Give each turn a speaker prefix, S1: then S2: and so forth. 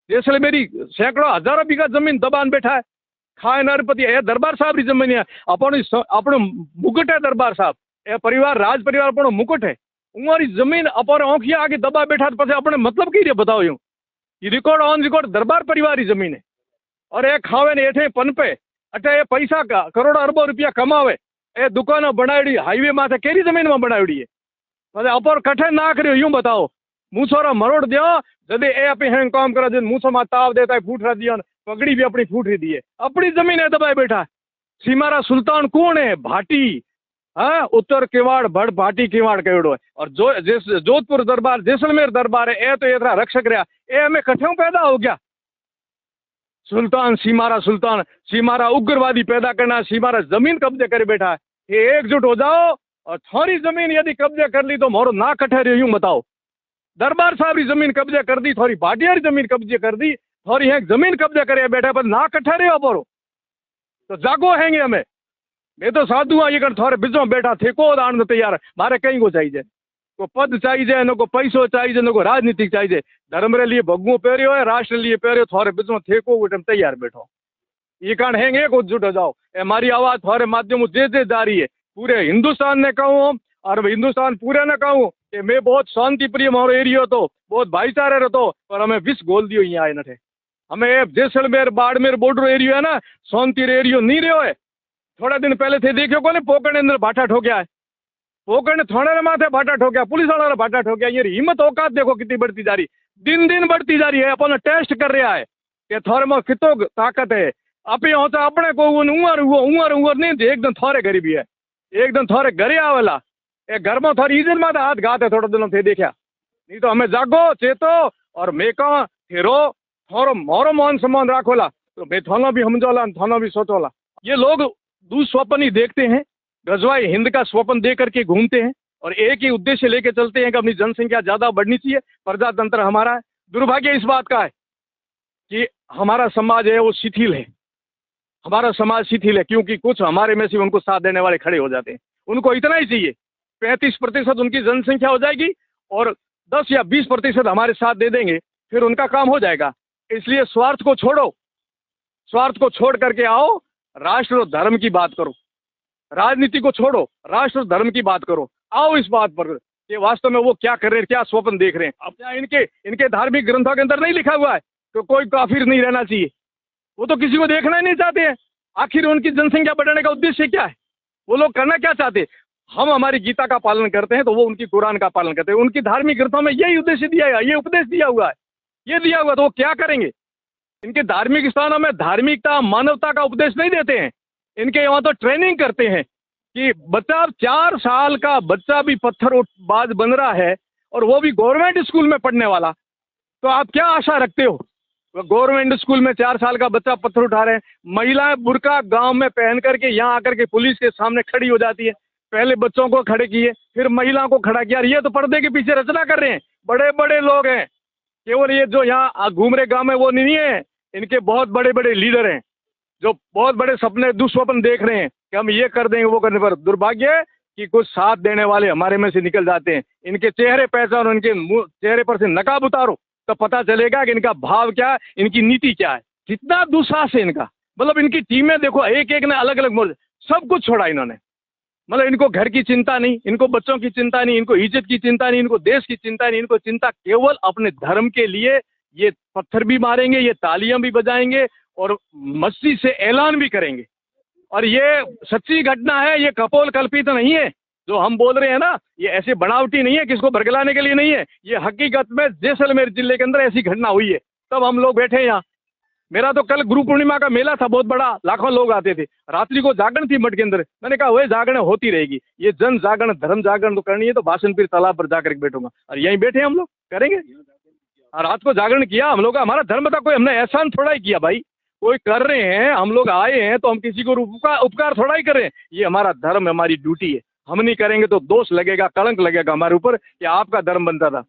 S1: जैसलमेरी सैकड़ों हजारों बीघा जमीन दबान बैठा है। खाए नरपति ए दरबार साहब री जमीन है, अपनो मुकुट है दरबार साहब, ए परिवार राज परिवार अपनो मुकुट है। उमारी जमीन अपने औखिया आगे दबा बैठा तो पछे अपने मतलब की रे बताओ यूं। ये रिकॉर्ड ऑन रिकॉर्ड दरबार परिवार की जमीन है। और ए खावे ने एठे पनपे अटे ए पैसा का करोड़ों अरबों रुपया कमावे, ए दुकानों बनावड़ी हाईवे माथे केरी जमीन में बनावड़ी है। पछे अपर कठे ना करियो यूं बताओ। मूसोरा मरोड़ दियो जदे ए अपनी हैंग काम करा दिन मूसो मा ताव देता है फूटरा दियो, पगड़ी भी अपनी फूटरी दी है, अपनी जमीन है दबाए बैठा। सीमारा सुल्तान कौन है? भाटी। हाँ, उत्तर किवाड़ बड़ भाटी किवाड़ कहोड़ो है। और जोधपुर दरबार जैसलमेर दरबार है, ए तो एतरा रक्षक रहा, ए हमें कठों पैदा हो गया। सुल्तान सीमारा उग्रवादी पैदा करना, सीमारा जमीन कब्जे करे बैठा है। ये एकजुट हो जाओ और थोड़ी जमीन यदि कब्जे कर ली तो मोरो ना कठे रहे यूं बताओ। दरबार साहब की जमीन कब्जे कर दी, थोड़ी भाटिया जमीन कब्जे कर दी, थोड़ी है जमीन कब्जे करे बैठा, पर ना कठे रहे परो तो जागो हैंगे हमें। मैं तो साधु हाँ, ये कर थोड़े बिजो बैठा थे को दान तैयार, मारे कहीं को चाहिए, को पद चाहिए, न को पैसो चाहिए, न को राजनीतिक चाहिए। धर्म रे लिए भगवो पहरियो है, राष्ट्र लिए पहरियो, थोड़े बिजो थे को तैयार बैठो। ये कारण हैंगे एकजुट हो जाओ। हमारी आवाज थोड़े माध्यम जे जा रही है, पूरे हिंदुस्तान ने कहूँ और हिंदुस्तान पूरे ने कहूँ कि मैं बहुत शांति प्रिय मारो एरियो तो, बहुत भाईचारे रहतो, पर हमें विष गोल दियो यहाँ आए न। हमें जैसलमेर बाड़मेर बॉर्डर एरियो है ना, शांति एरियो नहीं रहो है। थोड़ा दिन पहले थे देखियो को पोकड़ अंदर भाटा ठोक्या है, पोकड़ ने थाने माथे भाटा ठोक्या, पुलिस वाला भाटा ठोक्या। ये हिम्मत औकात देखो कितनी बढ़ती जा रही, दिन दिन बढ़ती जा रही है। अपन टेस्ट कर रहा है कि थोड़े में कितो ताकत है। अपने होता अपने को उमर नहीं, एकदम थोड़े गरीबी है, एकदम थोड़े घरे आवेला, ए घर में थोड़ी इज्जत में हाथ घात है। थोड़ा दिनों थे देखा, नहीं तो हमें जागो चेतो और मैं कहा फिरो थोड़ो मोरो मान सम्मान राखोला, तो मैं थाना भी समझोला, थाना भी सोचोला। ये लोग दुस्वप्न ही देखते हैं, गजवाए हिंद का स्वप्न दे करके घूमते हैं और एक ही उद्देश्य लेके चलते हैं कि अपनी जनसंख्या ज्यादा बढ़नी चाहिए, प्रजातंत्र हमारा है। दुर्भाग्य इस बात का है कि हमारा समाज है वो शिथिल है, हमारा समाज शिथिल है, क्योंकि कुछ हमारे में से उनको साथ देने वाले खड़े हो जाते हैं। उनको इतना ही चाहिए, 35% उनकी जनसंख्या हो जाएगी और 10 या 20% हमारे साथ दे देंगे, फिर उनका काम हो जाएगा। इसलिए स्वार्थ को छोड़ो, स्वार्थ को छोड़ करके आओ, राष्ट्र और धर्म की बात करो, राजनीति को छोड़ो, राष्ट्र और धर्म की बात करो। आओ इस बात पर कि वास्तव में वो क्या कर रहे हैं, क्या स्वप्न देख रहे हैं। अब क्या इनके धार्मिक ग्रंथों के अंदर नहीं लिखा हुआ है कि कोई काफिर नहीं रहना चाहिए? वो तो किसी को देखना ही नहीं चाहते हैं। आखिर उनकी जनसंख्या बढ़ाने का उद्देश्य क्या है? वो लोग करना क्या चाहते हैं? हम हमारी गीता का पालन करते हैं तो वो उनकी कुरान का पालन करते हैं। उनकी धार्मिक ग्रंथों में यही उद्देश्य दिया है, ये उपदेश दिया हुआ है, ये दिया हुआ, तो वो क्या करेंगे? इनके धार्मिक स्थानों में धार्मिकता मानवता का उपदेश नहीं देते हैं, इनके यहाँ तो ट्रेनिंग करते हैं कि बच्चा 4 साल का बच्चा भी पत्थरबाज बन रहा है और वो भी गवर्नमेंट स्कूल में पढ़ने वाला। तो आप क्या आशा रखते हो? गवर्नमेंट स्कूल में 4 साल का बच्चा पत्थर उठा रहे हैं। महिलाएं बुर्का गांव में पहन करके यहाँ आकर के पुलिस के सामने खड़ी हो जाती है। पहले बच्चों को खड़े किए, फिर महिलाओं को खड़ा किया। ये तो पर्दे के पीछे रचना कर रहे हैं, बड़े बड़े लोग हैं। केवल ये जो यहाँ घूम रहे गाँव में वो नहीं है, इनके बहुत बड़े बड़े लीडर हैं जो बहुत बड़े सपने दुस्वप्न देख रहे हैं कि हम ये कर देंगे वो करने पर। दुर्भाग्य है कि कुछ साथ देने वाले हमारे में से निकल जाते हैं। इनके चेहरे पहचानो, इनके चेहरे पर से नकाब उतारो तो पता चलेगा कि इनका भाव क्या है, इनकी नीति क्या है। कितना दुस्साहस है इनका। मतलब इनकी टीमें देखो, एक एक ने अलग अलग मोर्चे, सब कुछ छोड़ा इन्होंने। मतलब इनको घर की चिंता नहीं, इनको बच्चों की चिंता नहीं, इनको इज्जत की चिंता नहीं, इनको देश की चिंता नहीं, इनको चिंता केवल अपने धर्म के लिए। ये पत्थर भी मारेंगे, ये तालियां भी बजाएंगे और मस्ती से ऐलान भी करेंगे। और ये सच्ची घटना है, ये कपोल कल्पित नहीं है जो हम बोल रहे हैं ना, ये ऐसे बनावटी नहीं है, किसको भड़कलाने के लिए नहीं है। ये हकीकत में जैसलमेर जिले के अंदर ऐसी घटना हुई है, तब हम लोग बैठे हैं यहाँ। मेरा तो कल गुरु पूर्णिमा का मेला था, बहुत बड़ा, लाखों लोग आते थे। रात्रि को जागरण थी मठ के अंदर, मैंने कहा वही जागरण होती रहेगी। ये जन जागरण धर्म जागरण तो करनी है तो बासनपीर तालाब पर जाकर बैठूंगा और यहीं बैठे हम लोग करेंगे। और रात को जागरण किया हम लोग, हमारा धर्म था, कोई हमने एहसान थोड़ा ही किया भाई। कोई कर रहे हैं, हम लोग आए हैं तो हम किसी को उपकार थोड़ा ही कर रहे हैं। ये हमारा धर्म, हमारी ड्यूटी है। हम नहीं करेंगे तो दोष लगेगा, कलंक लगेगा हमारे ऊपर कि आपका धर्म बनता था।